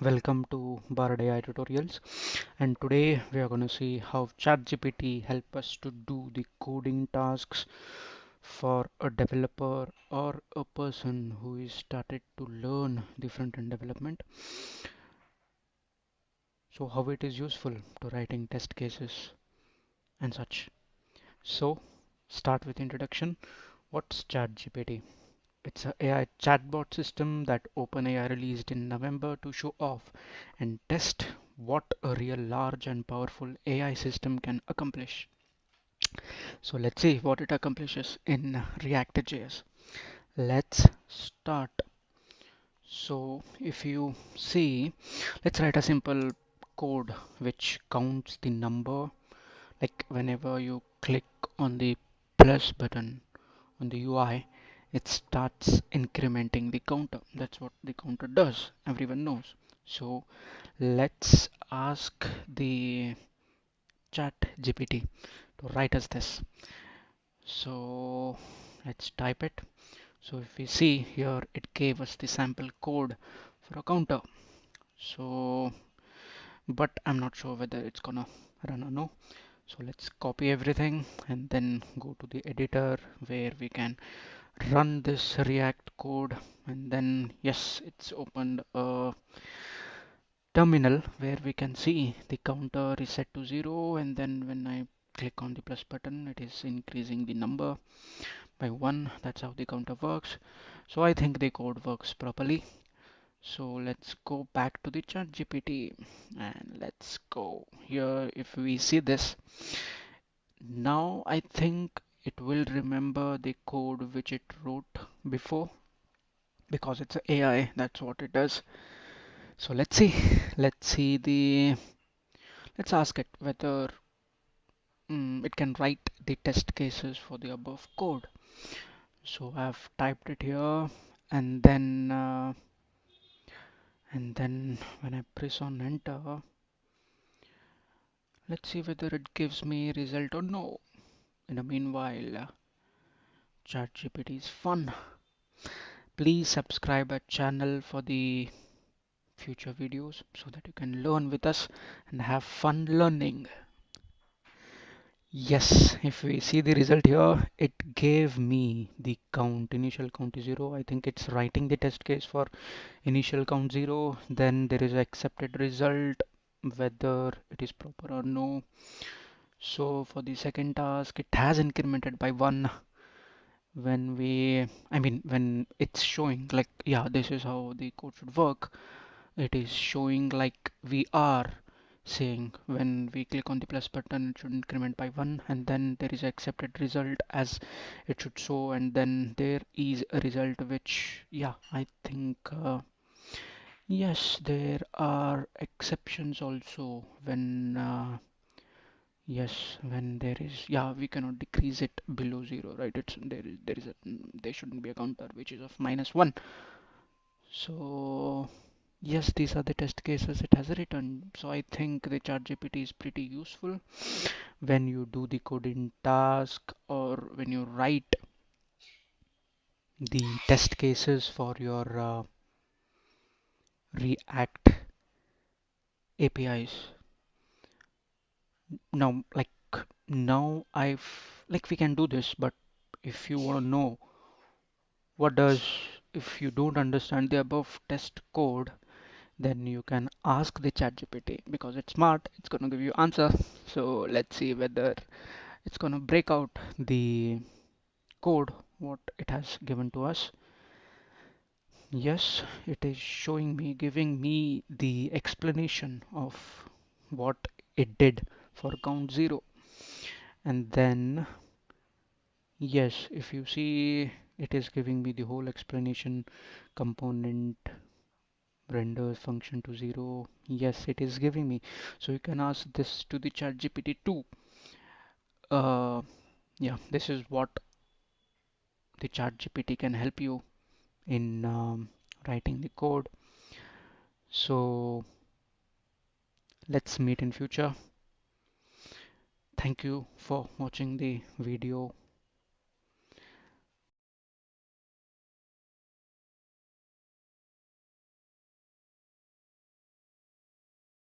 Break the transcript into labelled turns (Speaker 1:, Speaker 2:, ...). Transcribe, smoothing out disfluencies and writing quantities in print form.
Speaker 1: Welcome to Bard AI tutorials, and today we are going to see how ChatGPT help us to do the coding tasks for a developer or a person who is started to learn the front-end development. So how it is useful to writing test cases and such. So start with introduction. What's ChatGPT? It's a AI chatbot system that OpenAI released in November to show off and test what a real large and powerful AI system can accomplish. So let's see what it accomplishes in React.js. Let's start. So if you see, let's write a simple code which counts the number, like whenever you click on the plus button on the UI, it starts incrementing the counter. That's what the counter does. Everyone knows. So let's ask the chat GPT to write us this. So let's type it. So if we see here, it gave us the sample code for a counter. So, but I'm not sure whether it's gonna run or no. So let's copy everything and then go to the editor where we can run this React code, and then yes, it's opened a terminal where we can see the counter is set to 0, and then when I click on the plus button, it is increasing the number by 1. That's how the counter works. So I think the code works properly. So let's go back to the chat GPT and let's go here. If we see this now, I think it will remember the code which it wrote before, because it's a AI, that's what it does. So let's see the, let's ask it whether it can write the test cases for the above code. So I've typed it here, and then when I press on enter, let's see whether it gives me result or no. In the meanwhile, ChatGPT is fun. Please subscribe our channel for the future videos so that you can learn with us and have fun learning. Yes, if we see the result here, it gave me the count. Initial count is 0. I think it's writing the test case for initial count 0. Then there is accepted result, whether it is proper or no. So for the second task, it has incremented by 1 when when it's showing like, yeah, this is how the code should work. It is showing like we are saying when we click on the plus button, it should increment by 1, and then there is accepted result as it should show, and then there is a result which, yeah, I think yes, there are exceptions also when yes, when there is, yeah, we cannot decrease it below 0, right? It's there is a there shouldn't be a counter which is of -1. So yes, these are the test cases it has written. So I think the ChatGPT is pretty useful when you do the coding task or when you write the test cases for your React APIs. Now, now we can do this, but if you want to know what does, if you don't understand the above test code, then you can ask the ChatGPT because it's smart. It's gonna give you answer. So let's see whether it's gonna break out the code what it has given to us. Yes, it is showing me, giving me the explanation of what it did for count 0. And then yes, if you see, it is giving me the whole explanation. Component renders function to 0. Yes, it is giving me. So you can ask this to the chat GPT too. uh, yeah, this is what the chat GPT can help you in writing the code. So let's meet in future. Thank you for watching the video.